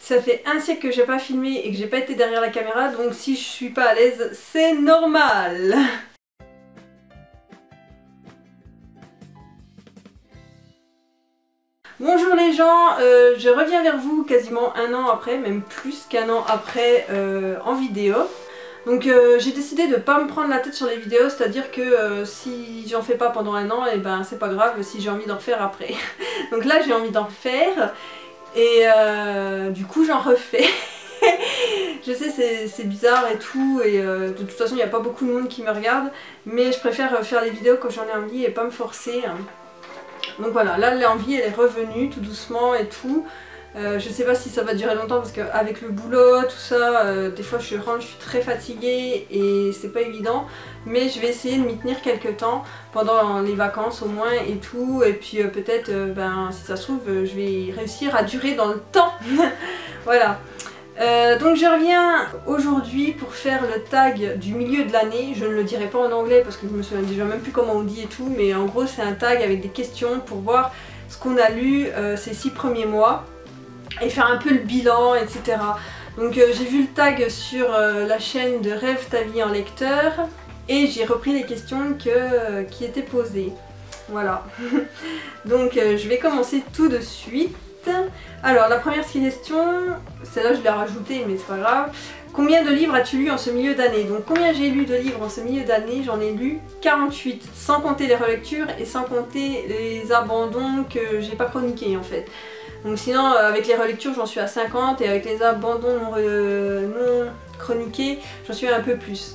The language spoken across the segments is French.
Ça fait un siècle que j'ai pas filmé et que j'ai pas été derrière la caméra, donc si je suis pas à l'aise, c'est normal. Bonjour les gens, je reviens vers vous quasiment un an après, même plus qu'un an après en vidéo. Donc j'ai décidé de pas me prendre la tête sur les vidéos, c'est-à-dire que si j'en fais pas pendant un an, et ben c'est pas grave si j'ai envie d'en refaire après. Donc là j'ai envie d'en refaire et du coup j'en refais. Je sais c'est bizarre et tout et de toute façon il n'y a pas beaucoup de monde qui me regarde, mais je préfère faire les vidéos quand j'en ai envie et pas me forcer. Donc voilà, là l'envie elle est revenue tout doucement et tout. Je sais pas si ça va durer longtemps parce qu'avec le boulot, tout ça, des fois je rentre, je suis très fatiguée et c'est pas évident. Mais je vais essayer de m'y tenir quelques temps, pendant les vacances au moins et tout. Et puis peut-être, si ça se trouve, je vais réussir à durer dans le temps. Voilà. Donc je reviens aujourd'hui pour faire le tag du milieu de l'année. Je ne le dirai pas en anglais parce que je me souviens déjà même plus comment on dit et tout. Mais en gros c'est un tag avec des questions pour voir ce qu'on a lu ces 6 premiers mois. Et faire un peu le bilan, etc. Donc j'ai vu le tag sur la chaîne de Rêve ta vie en lecteur et j'ai repris les questions qui étaient posées. Voilà. Donc je vais commencer tout de suite. Alors la première question, celle-là je l'ai rajoutée mais c'est pas grave. Combien de livres as-tu lu en ce milieu d'année? Donc combien j'ai lu de livres en ce milieu d'année? J'en ai lu 48, sans compter les relectures et sans compter les abandons que j'ai pas chroniqués en fait. Donc sinon avec les relectures j'en suis à 50 et avec les abandons non chroniqués j'en suis un peu plus.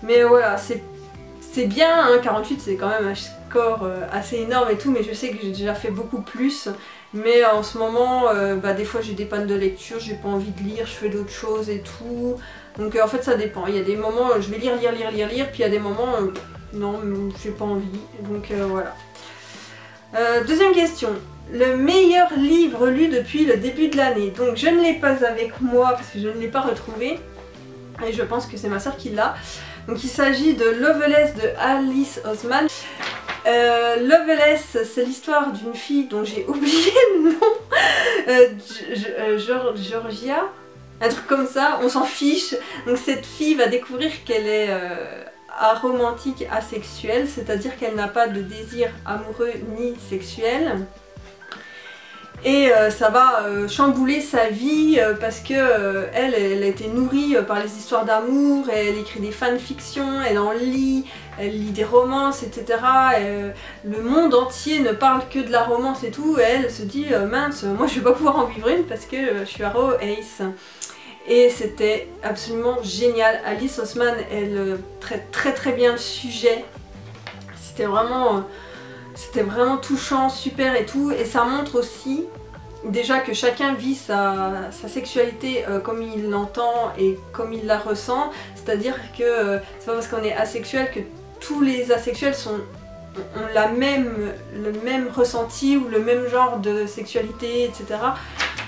Mais voilà, c'est bien, hein, 48 c'est quand même un score assez énorme et tout, mais je sais que j'ai déjà fait beaucoup plus. Mais en ce moment, des fois j'ai des pannes de lecture, j'ai pas envie de lire, je fais d'autres choses et tout. Donc en fait ça dépend, il y a des moments je vais lire, puis il y a des moments non, j'ai pas envie. Donc voilà. Deuxième question. Le meilleur livre lu depuis le début de l'année. Donc je ne l'ai pas avec moi parce que je ne l'ai pas retrouvé. Et je pense que c'est ma soeur qui l'a. Donc il s'agit de Loveless de Alice Oseman. Loveless, c'est l'histoire d'une fille dont j'ai oublié le nom. Georgia, un truc comme ça, on s'en fiche. Donc cette fille va découvrir qu'elle est aromantique asexuelle, c'est-à-dire qu'elle n'a pas de désir amoureux ni sexuel. Et ça va chambouler sa vie parce que elle a été nourrie par les histoires d'amour, elle écrit des fanfictions, elle en lit, elle lit des romances, etc. Le monde entier ne parle que de la romance et tout, et elle se dit mince, moi je vais pas pouvoir en vivre une parce que je suis aro ace. Et c'était absolument génial. Alice Oseman, elle traite très bien le sujet. C'était vraiment touchant, super et tout, et ça montre aussi déjà que chacun vit sa sexualité comme il l'entend et comme il la ressent, c'est-à-dire que c'est pas parce qu'on est asexuel que tous les asexuels ont le même ressenti ou le même genre de sexualité, etc.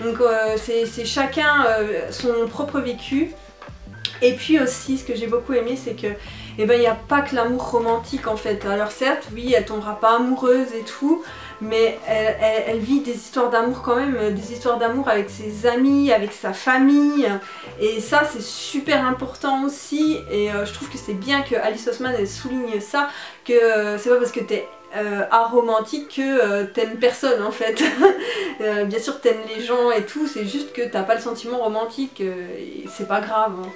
Donc c'est chacun son propre vécu. Et puis aussi ce que j'ai beaucoup aimé c'est que il n'y a pas que l'amour romantique en fait. Alors certes oui elle tombera pas amoureuse et tout, mais elle vit des histoires d'amour quand même, des histoires d'amour avec ses amis, avec sa famille, et ça c'est super important aussi. Et je trouve que c'est bien que Alice Oseman elle souligne ça, que c'est pas parce que t'es aromantique que t'aimes personne en fait. Bien sûr t'aimes les gens et tout, c'est juste que t'as pas le sentiment romantique et c'est pas grave, hein.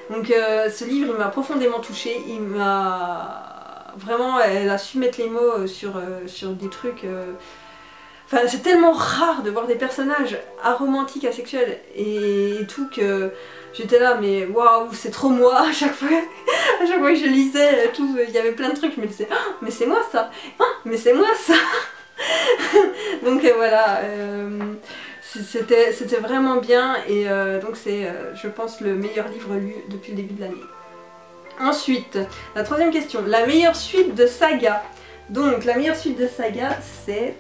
Donc ce livre il m'a profondément touchée, il m'a vraiment, elle a su mettre les mots sur des trucs. Enfin c'est tellement rare de voir des personnages aromantiques, asexuels et tout que j'étais là mais waouh c'est trop moi à chaque fois. À chaque fois que je lisais tout, il y avait plein de trucs, je me disais oh, mais c'est moi ça, oh, mais c'est moi ça. Donc voilà. C'était vraiment bien et donc c'est je pense le meilleur livre lu depuis le début de l'année. Ensuite, la troisième question, la meilleure suite de saga. Donc la meilleure suite de saga c'est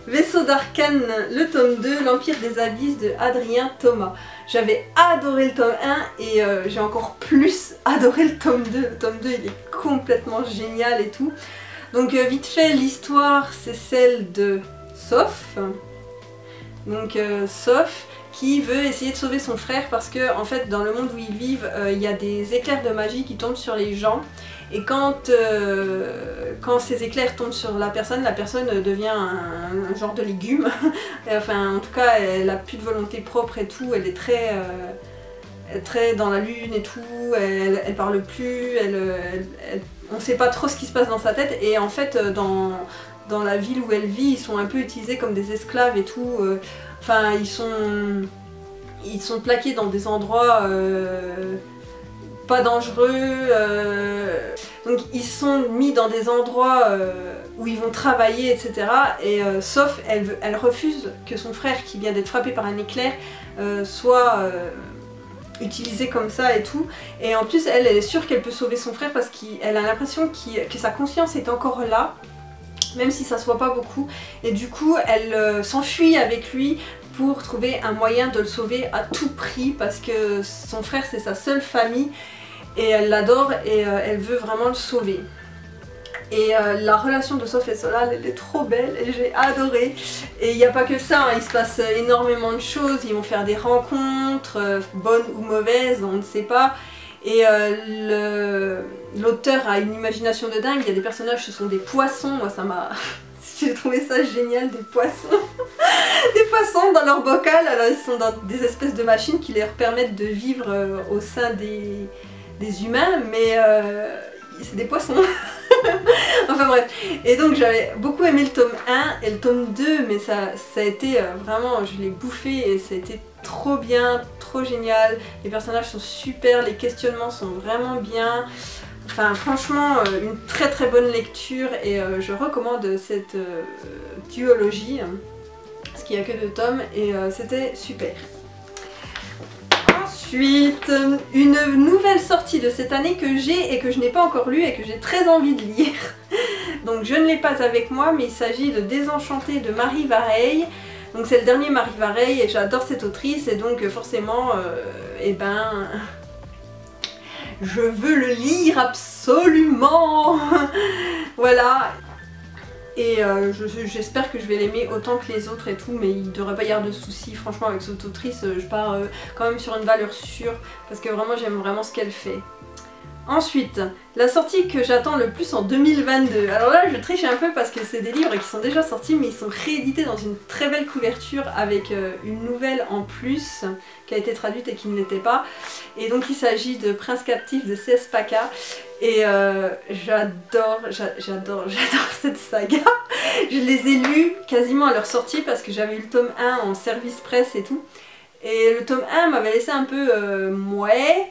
Vaisseau d'Arcane, le tome 2, l'Empire des Abysses de Adrien Thomas. J'avais adoré le tome 1 et j'ai encore plus adoré le tome 2. Le tome 2 il est complètement génial et tout. Donc vite fait l'histoire c'est celle de Soph donc Soph, qui veut essayer de sauver son frère parce que en fait dans le monde où ils vivent, il y a des éclairs de magie qui tombent sur les gens. Et quand ces éclairs tombent sur la personne devient un genre de légume. Enfin, en tout cas, elle a plus de volonté propre et tout, elle est très dans la lune et tout, elle parle plus, on sait pas trop ce qui se passe dans sa tête. Et en fait, dans la ville où elle vit, ils sont un peu utilisés comme des esclaves et tout. Enfin, ils sont plaqués dans des endroits pas dangereux, donc ils sont mis dans des endroits où ils vont travailler, etc. Et Soph, elle refuse que son frère, qui vient d'être frappé par un éclair, soit utilisé comme ça et tout. Et en plus, elle est sûre qu'elle peut sauver son frère parce qu'elle a l'impression que sa conscience est encore là, même si ça se voit pas beaucoup. Et du coup, elle s'enfuit avec lui pour trouver un moyen de le sauver à tout prix parce que son frère, c'est sa seule famille et elle l'adore et elle veut vraiment le sauver. Et la relation de Soph et Solal, elle est trop belle et j'ai adoré. Et il n'y a pas que ça, hein, il se passe énormément de choses, ils vont faire des rencontres, bonnes ou mauvaises, on ne sait pas. Et l'auteur a une imagination de dingue, il y a des personnages, ce sont des poissons, moi ça m'a... J'ai trouvé ça génial, des poissons. Des poissons dans leur bocal, alors ils sont dans des espèces de machines qui leur permettent de vivre au sein des humains, mais c'est des poissons. Enfin bref, et donc j'avais beaucoup aimé le tome 1 et le tome 2, mais ça a été vraiment, je l'ai bouffé et ça a été trop bien, trop génial. Les personnages sont super, les questionnements sont vraiment bien. Enfin franchement, une très très bonne lecture et je recommande cette duologie, parce qu'il n'y a que 2 tomes et c'était super. Ensuite, une nouvelle sortie de cette année que j'ai et que je n'ai pas encore lue et que j'ai très envie de lire. Donc je ne l'ai pas avec moi, mais il s'agit de Désenchanté de Marie Vareille. Donc c'est le dernier Marie Vareille et j'adore cette autrice et donc forcément, je veux le lire absolument. Voilà. Et j'espère que je vais l'aimer autant que les autres et tout, mais il ne devrait pas y avoir de soucis. Franchement, avec cette autrice, je pars quand même sur une valeur sûre, parce que vraiment j'aime vraiment ce qu'elle fait. Ensuite, la sortie que j'attends le plus en 2022. Alors là, je triche un peu parce que c'est des livres qui sont déjà sortis, mais ils sont réédités dans une très belle couverture avec une nouvelle en plus qui a été traduite et qui ne l'était pas. Et donc il s'agit de Prince captif de C.S. Paca. Et j'adore cette saga. Je les ai lus quasiment à leur sortie parce que j'avais eu le tome 1 en service presse et tout. Et le tome 1 m'avait laissé un peu ouais.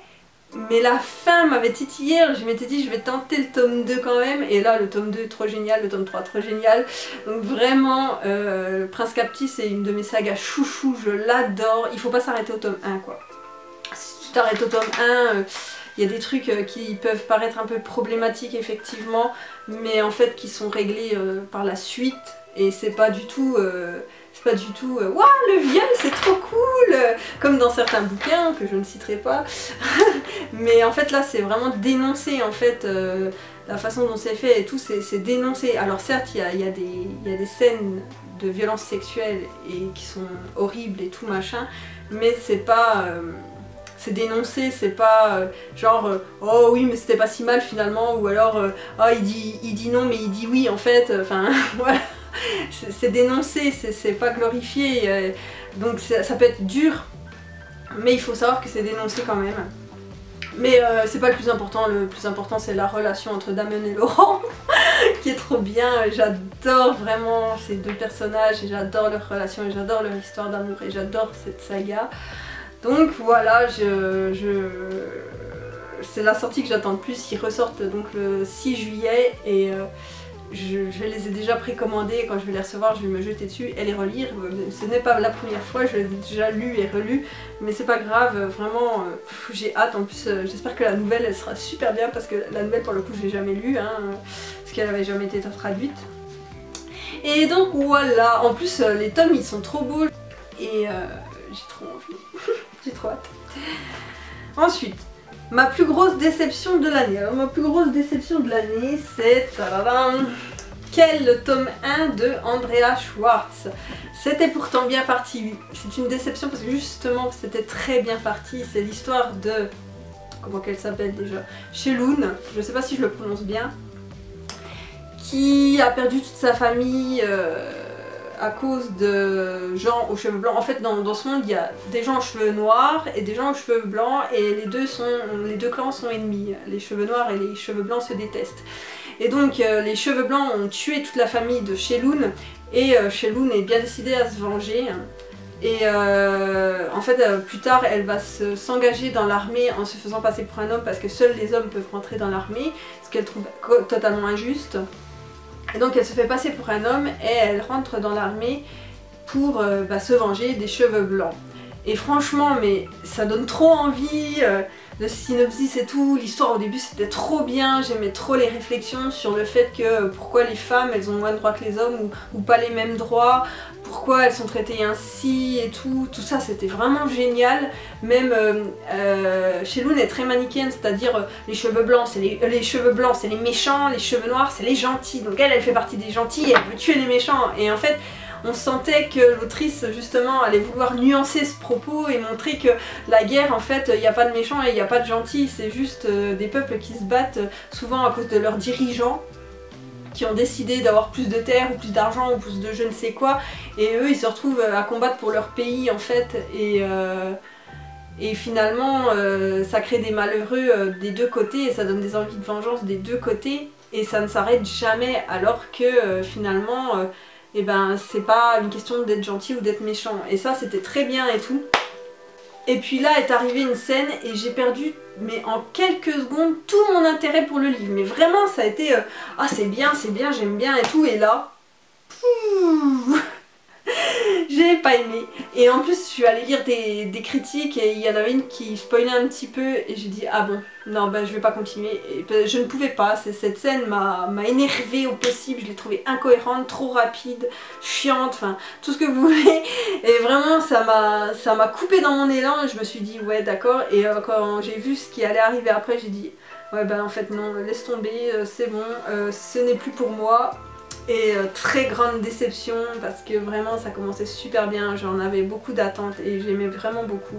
Mais la fin m'avait titillé, je m'étais dit je vais tenter le tome 2 quand même, et là le tome 2 trop génial, le tome 3 trop génial. Donc vraiment, Prince Captif c'est une de mes sagas chouchou, je l'adore, il faut pas s'arrêter au tome 1 quoi. Si tu t'arrêtes au tome 1, il y a des trucs qui peuvent paraître un peu problématiques effectivement, mais en fait qui sont réglés par la suite, et c'est pas du tout... waouh le viol c'est trop cool, comme dans certains bouquins que je ne citerai pas. Mais en fait là c'est vraiment dénoncé en fait, la façon dont c'est fait et tout, c'est dénoncé. Alors certes il y a des scènes de violence sexuelle et qui sont horribles et tout machin, mais c'est pas... c'est dénoncé, c'est pas genre oh oui mais c'était pas si mal finalement, ou alors oh il dit non mais il dit oui en fait, enfin voilà. C'est dénoncé, c'est pas glorifié, donc ça peut être dur, mais il faut savoir que c'est dénoncé quand même. Mais c'est pas le plus important c'est la relation entre Damon et Laurent qui est trop bien. J'adore vraiment ces 2 personnages et j'adore leur relation et j'adore leur histoire d'amour et j'adore cette saga. Donc voilà, c'est la sortie que j'attends le plus. Ils ressortent donc le 6 juillet et je les ai déjà précommandés et quand je vais les recevoir je vais me jeter dessus et les relire. Ce n'est pas la première fois, je les ai déjà lus et relus, mais c'est pas grave, vraiment j'ai hâte. En plus j'espère que la nouvelle elle sera super bien, parce que la nouvelle pour le coup je l'ai jamais lue, hein, parce qu'elle avait jamais été traduite. Et donc voilà, en plus les tomes ils sont trop beaux et j'ai trop envie, j'ai trop hâte. Ensuite, ma plus grosse déception de l'année. Alors ma plus grosse déception de l'année c'est... qu'elle, le tome 1 de Andrea Schwartz. C'était pourtant bien parti. C'est une déception parce que justement c'était très bien parti. C'est l'histoire de... comment qu'elle s'appelle déjà? Sheloon, je sais pas si je le prononce bien. Qui a perdu toute sa famille à cause de gens aux cheveux blancs. En fait dans ce monde il y a des gens aux cheveux noirs et des gens aux cheveux blancs et les deux clans sont ennemis. Les cheveux noirs et les cheveux blancs se détestent. Et donc les cheveux blancs ont tué toute la famille de Sheloon et Sheloon est bien décidée à se venger. Et en fait plus tard elle va s'engager dans l'armée en se faisant passer pour un homme parce que seuls les hommes peuvent rentrer dans l'armée, ce qu'elle trouve totalement injuste. Et donc elle se fait passer pour un homme et elle rentre dans l'armée pour se venger des cheveux blancs. Et franchement mais ça donne trop envie, le synopsis et tout, l'histoire au début c'était trop bien, j'aimais trop les réflexions sur le fait que pourquoi les femmes elles ont moins de droits que les hommes ou pas les mêmes droits, pourquoi elles sont traitées ainsi et tout ça c'était vraiment génial. Même Sheloon est très manichéenne, c'est-à-dire les cheveux blancs c'est les méchants, les cheveux noirs c'est les gentils, donc elle fait partie des gentils et elle veut tuer les méchants et en fait on sentait que l'autrice justement allait vouloir nuancer ce propos et montrer que la guerre en fait il n'y a pas de méchants et il n'y a pas de gentils, c'est juste des peuples qui se battent souvent à cause de leurs dirigeants qui ont décidé d'avoir plus de terre ou plus d'argent ou plus de je ne sais quoi et eux ils se retrouvent à combattre pour leur pays en fait et finalement ça crée des malheureux des deux côtés et ça donne des envies de vengeance des deux côtés et ça ne s'arrête jamais alors que finalement et ben c'est pas une question d'être gentil ou d'être méchant. Et ça c'était très bien et tout. Et puis là est arrivée une scène et j'ai perdu mais en quelques secondes tout mon intérêt pour le livre. Mais vraiment ça a été ah c'est bien, j'aime bien et tout. Et là, j'ai pas aimé. Et en plus je suis allée lire des critiques et il y en avait une qui spoilait un petit peu et j'ai dit ah bon non bah je vais pas continuer. Et je ne pouvais pas, cette scène m'a énervée au possible, je l'ai trouvée incohérente, trop rapide, chiante, enfin tout ce que vous voulez. Et vraiment ça m'a coupé dans mon élan et je me suis dit ouais d'accord. Et quand j'ai vu ce qui allait arriver après j'ai dit ouais bah en fait non, laisse tomber, c'est bon, ce n'est plus pour moi. Et très grande déception parce que vraiment ça commençait super bien, j'en avais beaucoup d'attentes et j'aimais vraiment beaucoup.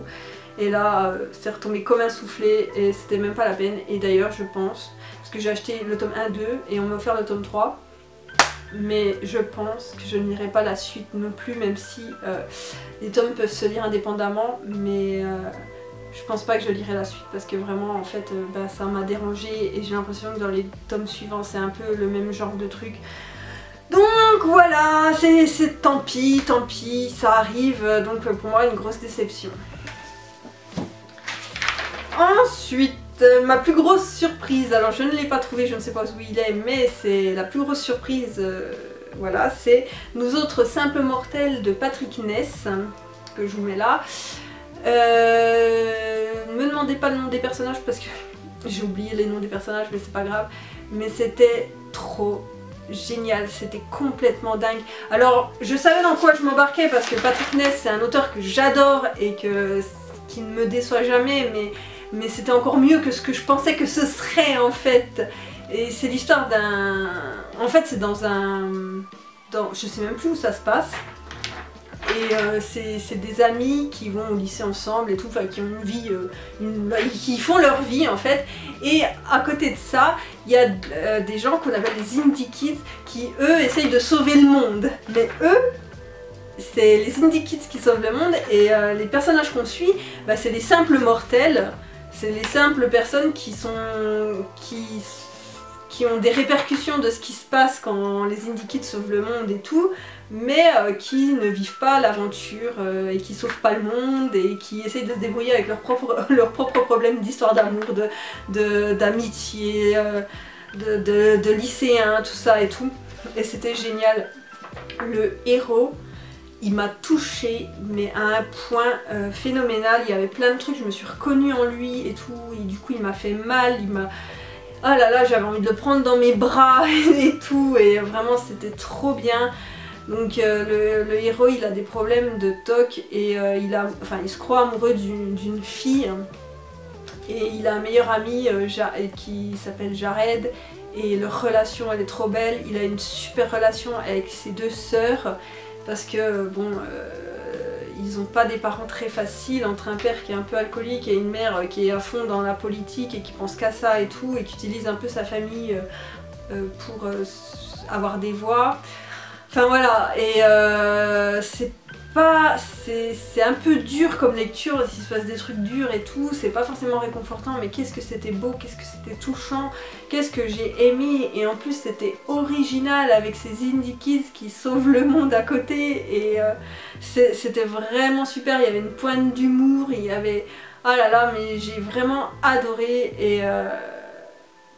Et là c'est retombé comme un soufflé et c'était même pas la peine. Et d'ailleurs je pense, parce que j'ai acheté le tome 1-2 et on m'a offert le tome 3, mais je pense que je ne lirai pas la suite non plus, même si les tomes peuvent se lire indépendamment, mais je pense pas que je lirai la suite parce que vraiment en fait ça m'a dérangée et j'ai l'impression que dans les tomes suivants c'est un peu le même genre de truc. Donc voilà, c'est tant pis, ça arrive, donc pour moi une grosse déception. Ensuite, ma plus grosse surprise, alors je ne l'ai pas trouvé, je ne sais pas où il est, mais c'est la plus grosse surprise, voilà, c'est Nous autres simples mortels de Patrick Ness, que je vous mets là. Ne me demandez pas le nom des personnages parce que j'ai oublié les noms des personnages, mais c'est pas grave, mais c'était trop génial, c'était complètement dingue. Alors je savais dans quoi je m'embarquais parce que Patrick Ness c'est un auteur que j'adore et qui ne me déçoit jamais, mais c'était encore mieux que ce que je pensais que ce serait en fait. Et c'est l'histoire d'un... En fait c'est dans un... Je sais même plus où ça se passe. Et c'est des amis qui vont au lycée ensemble et tout, enfin qui ont une vie, qui font leur vie en fait. Et à côté de ça, il y a des gens qu'on appelle les Indie Kids qui eux essayent de sauver le monde. Mais eux, c'est les Indie Kids qui sauvent le monde et les personnages qu'on suit, bah, c'est les simples mortels, c'est les simples personnes qui ont des répercussions de ce qui se passe quand les Indie Kids sauvent le monde et tout, mais qui ne vivent pas l'aventure et qui sauvent pas le monde et qui essayent de se débrouiller avec leurs propres problèmes d'histoire d'amour, d'amitié, de lycéens, tout ça et tout. Et c'était génial. Le héros, il m'a touchée, mais à un point phénoménal. Il y avait plein de trucs, je me suis reconnue en lui et tout, et du coup il m'a fait mal, oh là là, j'avais envie de le prendre dans mes bras et tout, et vraiment c'était trop bien. Donc le héros il a des problèmes de TOC et il se croit amoureux d'une fille. Et il a un meilleur ami qui s'appelle Jared, et leur relation elle est trop belle. Il a une super relation avec ses deux sœurs, parce que bon, ils n'ont pas des parents très faciles, entre un père qui est un peu alcoolique et une mère qui est à fond dans la politique et qui pense qu'à ça et tout, et qui utilise un peu sa famille pour avoir des voix. Enfin voilà, et c'est un peu dur comme lecture, il se passe des trucs durs et tout, c'est pas forcément réconfortant, mais qu'est-ce que c'était beau, qu'est-ce que c'était touchant, qu'est-ce que j'ai aimé, et en plus c'était original avec ces indie kids qui sauvent le monde à côté, et c'était vraiment super, il y avait une pointe d'humour, il y avait... Ah là là, mais j'ai vraiment adoré, et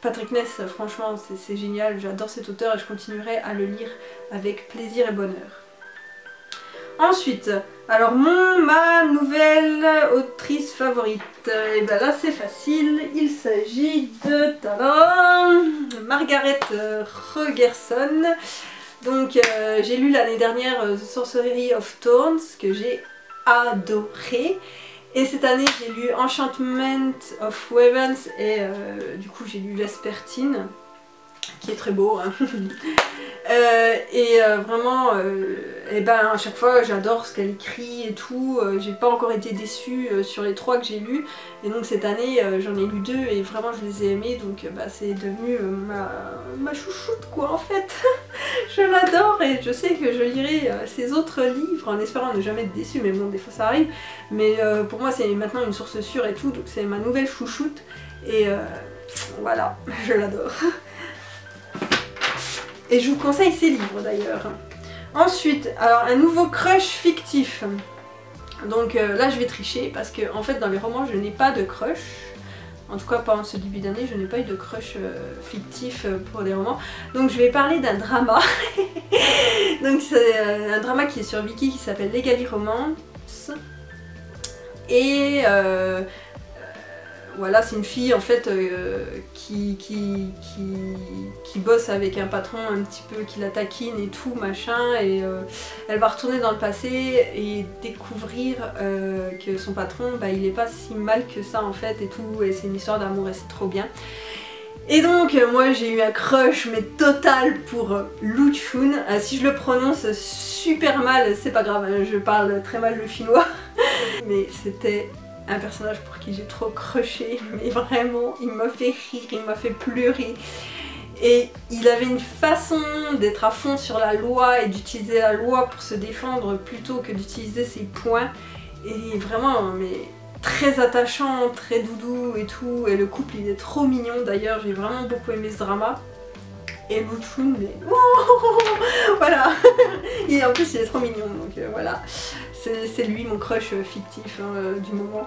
Patrick Ness, franchement c'est génial, j'adore cet auteur et je continuerai à le lire avec plaisir et bonheur. Ensuite, alors ma nouvelle autrice favorite, et ben là c'est facile, il s'agit de Margaret Rogerson. Donc j'ai lu l'année dernière The Sorcery of Thorns, que j'ai adoré. Et cette année j'ai lu Enchantment of Wavens, et du coup j'ai lu Vespertine, qui est très beau, hein. Vraiment, et ben à chaque fois j'adore ce qu'elle écrit et tout, j'ai pas encore été déçue sur les 3 que j'ai lus, et donc cette année j'en ai lu 2 et vraiment je les ai aimés, donc bah, c'est devenu ma chouchoute quoi en fait. Je l'adore et je sais que je lirai ses autres livres en espérant ne jamais être déçue, mais bon des fois ça arrive, mais pour moi c'est maintenant une source sûre et tout, donc c'est ma nouvelle chouchoute, et voilà, je l'adore. Et je vous conseille ces livres d'ailleurs. Ensuite, alors un nouveau crush fictif. Donc là je vais tricher parce que en fait dans les romans je n'ai pas de crush. En tout cas pas en ce début d'année, je n'ai pas eu de crush fictif pour les romans. Donc je vais parler d'un drama. Donc c'est un drama qui est sur Viki qui s'appelle Legally Romance. Et voilà, c'est une fille en fait qui bosse avec un patron un petit peu qui la taquine et tout machin, et elle va retourner dans le passé et découvrir que son patron bah, il est pas si mal que ça en fait et tout, et c'est une histoire d'amour et c'est trop bien. Et donc moi j'ai eu un crush mais total pour Lu Chun. Si je le prononce super mal c'est pas grave, hein, je parle très mal le chinois. Mais c'était un personnage pour qui j'ai trop crushé, mais vraiment il m'a fait rire, il m'a fait pleurer. Et il avait une façon d'être à fond sur la loi et d'utiliser la loi pour se défendre plutôt que d'utiliser ses poings. Et vraiment, mais très attachant, très doudou et tout. Et le couple il est trop mignon d'ailleurs, j'ai vraiment beaucoup aimé ce drama. Et Lu Chun, mais voilà. Et en plus il est trop mignon, donc voilà. C'est lui mon crush fictif hein, du moment.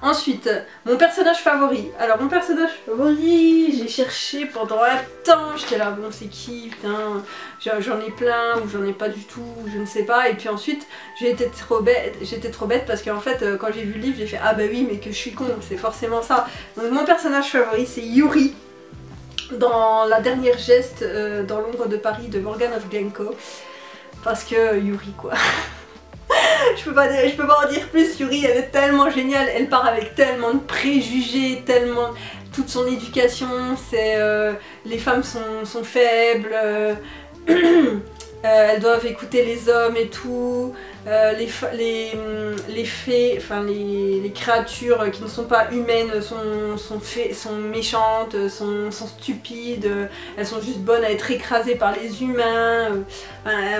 Ensuite, mon personnage favori. Alors mon personnage favori, j'ai cherché pendant un temps, j'étais là, bon c'est qui, putain, j'en ai plein ou j'en ai pas du tout, je ne sais pas. Et puis ensuite, j'étais trop bête parce qu'en fait, quand j'ai vu le livre, j'ai fait ah bah oui mais que je suis con, c'est forcément ça. Donc mon personnage favori c'est Yuri, dans La Dernière Geste dans l'ombre de Paris de Morgan of Glencoe. Parce que Yuri quoi. Je peux pas en dire plus, Yuri elle est tellement géniale, elle part avec tellement de préjugés, tellement... Toute son éducation, c'est les femmes sont faibles, elles doivent écouter les hommes et tout, les fées, enfin les créatures qui ne sont pas humaines sont méchantes, sont stupides, elles sont juste bonnes à être écrasées par les humains,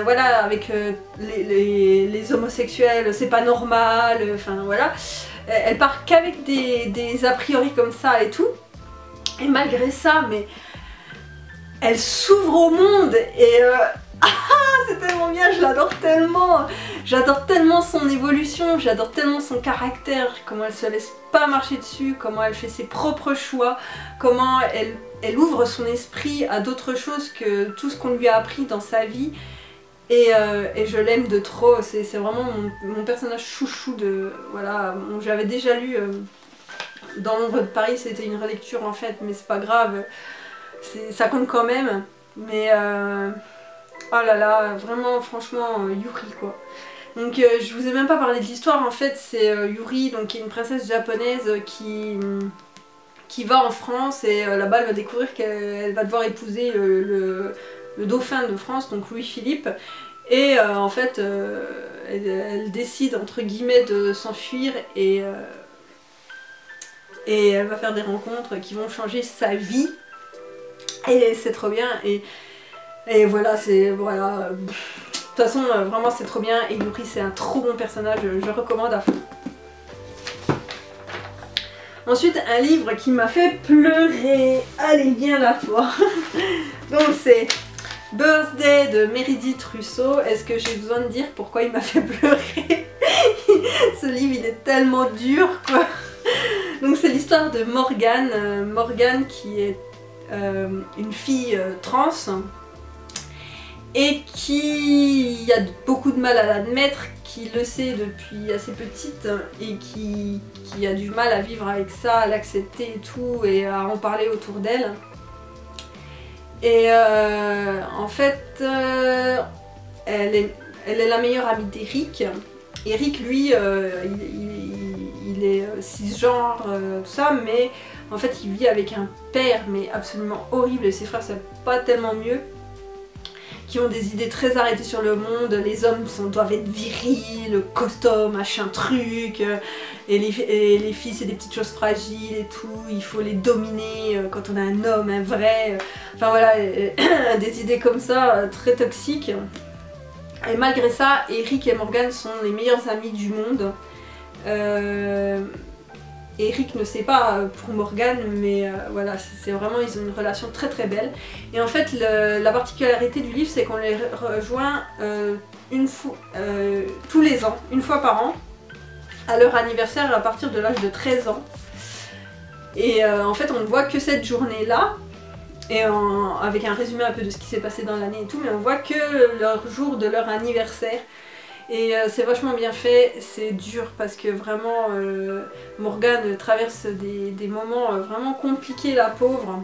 voilà, avec les homosexuels c'est pas normal, enfin voilà. Elle part qu'avec des a priori comme ça et tout, et malgré ça, mais elle s'ouvre au monde et c'est tellement bien, je l'adore tellement. J'adore tellement son évolution, j'adore tellement son caractère, comment elle se laisse pas marcher dessus, comment elle fait ses propres choix, comment elle ouvre son esprit à d'autres choses que tout ce qu'on lui a appris dans sa vie. Et je l'aime de trop, c'est vraiment mon personnage chouchou de... Voilà, bon, j'avais déjà lu Dans l'ombre de Paris, c'était une relecture en fait, mais c'est pas grave, ça compte quand même. Mais oh là là, vraiment franchement Yuri quoi. Donc je vous ai même pas parlé de l'histoire, en fait c'est Yuri, donc qui est une princesse japonaise qui va en France et là-bas elle va découvrir qu'elle va devoir épouser le dauphin de France, donc Louis-Philippe. Et en fait elle décide entre guillemets de s'enfuir et elle va faire des rencontres qui vont changer sa vie. Et c'est trop bien et voilà, c'est voilà. De toute façon vraiment c'est trop bien et Yuri c'est un trop bon personnage, je recommande à fond. Ensuite, un livre qui m'a fait pleurer. Allez, viens là, toi. Donc, c'est Birthday de Meredith Russo. Est-ce que j'ai besoin de dire pourquoi il m'a fait pleurer? Ce livre, il est tellement dur, quoi. Donc, c'est l'histoire de Morgane. Morgane qui est une fille trans et qui a beaucoup de mal à l'admettre, qui le sait depuis assez petite et qui a du mal à vivre avec ça, à l'accepter et tout, et à en parler autour d'elle. Et en fait, elle est la meilleure amie d'Eric. Eric, lui, il est cisgenre, tout ça, mais en fait, il vit avec un père, mais absolument horrible, et ses frères, c'est pas tellement mieux. Qui ont des idées très arrêtées sur le monde, les hommes doivent être virils, costauds, machin truc, et les filles c'est des petites choses fragiles et tout, il faut les dominer quand on a un homme, un vrai, enfin voilà, des idées comme ça, très toxiques. Et malgré ça, Eric et Morgane sont les meilleurs amis du monde. Eric ne sait pas pour Morgane, mais voilà, c'est vraiment, ils ont une relation très très belle. Et en fait, la particularité du livre, c'est qu'on les rejoint tous les ans, une fois par an, à leur anniversaire à partir de l'âge de 13 ans. Et en fait, on ne voit que cette journée-là, et avec un résumé un peu de ce qui s'est passé dans l'année et tout, mais on voit que leur jour de leur anniversaire. Et c'est vachement bien fait, c'est dur parce que vraiment Morgane traverse des moments vraiment compliqués, la pauvre.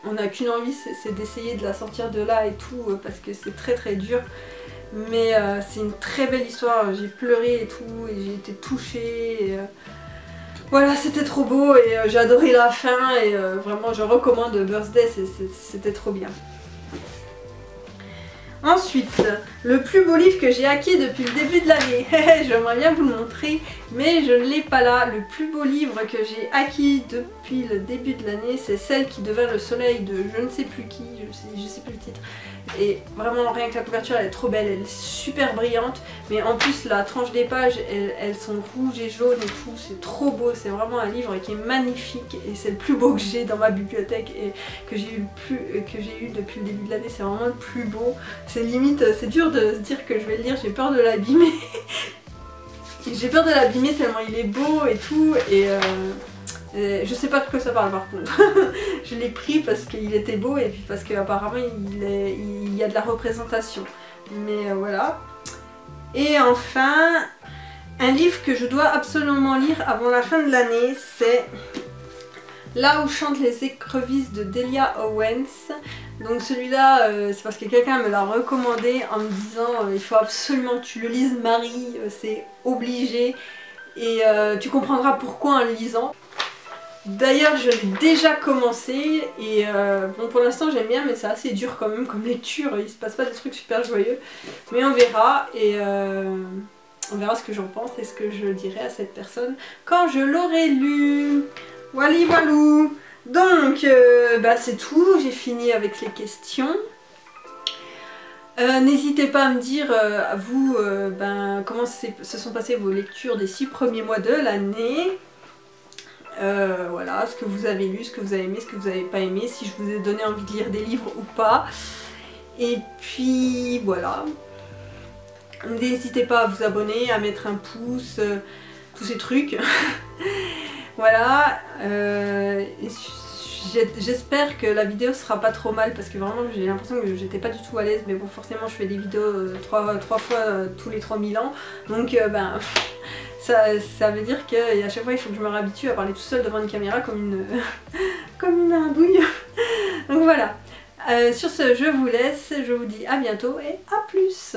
On n'a qu'une envie, c'est d'essayer de la sortir de là et tout, parce que c'est très très dur. Mais c'est une très belle histoire, j'ai pleuré et tout, et j'ai été touchée. Voilà, c'était trop beau et j'ai adoré la fin et vraiment je recommande Birthday, c'était trop bien. Ensuite, le plus beau livre que j'ai acquis depuis le début de l'année. J'aimerais bien vous le montrer, mais je ne l'ai pas là. Le plus beau livre que j'ai acquis depuis le début de l'année, c'est Celle qui devint le soleil de je ne sais plus qui, je sais plus le titre. Et vraiment, rien que la couverture, elle est trop belle, elle est super brillante. Mais en plus, la tranche des pages, elles sont rouges et jaunes et tout. C'est trop beau, c'est vraiment un livre qui est magnifique. Et c'est le plus beau que j'ai dans ma bibliothèque et que j'ai eu depuis le début de l'année. C'est vraiment le plus beau. C'est limite, c'est dur de se dire que je vais le lire, j'ai peur de l'abîmer. J'ai peur de l'abîmer tellement il est beau et tout. Et je sais pas de quoi ça parle par contre. Je l'ai pris parce qu'il était beau et puis parce qu'apparemment il y a de la représentation. Mais voilà. Et enfin, un livre que je dois absolument lire avant la fin de l'année, c'est Là où chantent les écrevisses de Delia Owens. Donc celui-là, c'est parce que quelqu'un me l'a recommandé en me disant il faut absolument que tu le lises Marie, c'est obligé. Et tu comprendras pourquoi en le lisant. D'ailleurs je l'ai déjà commencé et bon pour l'instant j'aime bien mais c'est assez dur quand même comme lecture, il se passe pas des trucs super joyeux. Mais on verra et on verra ce que j'en pense et ce que je dirai à cette personne quand je l'aurai lu. Wally walou. Donc bah c'est tout, j'ai fini avec les questions. N'hésitez pas à me dire à vous comment se sont passées vos lectures des 6 premiers mois de l'année. Voilà, ce que vous avez lu, ce que vous avez aimé, ce que vous n'avez pas aimé, si je vous ai donné envie de lire des livres ou pas. Et puis voilà. N'hésitez pas à vous abonner, à mettre un pouce, tous ces trucs. Voilà. J'espère que la vidéo sera pas trop mal parce que vraiment j'ai l'impression que j'étais pas du tout à l'aise, mais bon forcément je fais des vidéos 3 fois tous les 3000 ans, donc ça veut dire qu'à chaque fois il faut que je me réhabitue à parler tout seul devant une caméra comme une andouille. Donc voilà, sur ce je vous laisse, je vous dis à bientôt et à plus.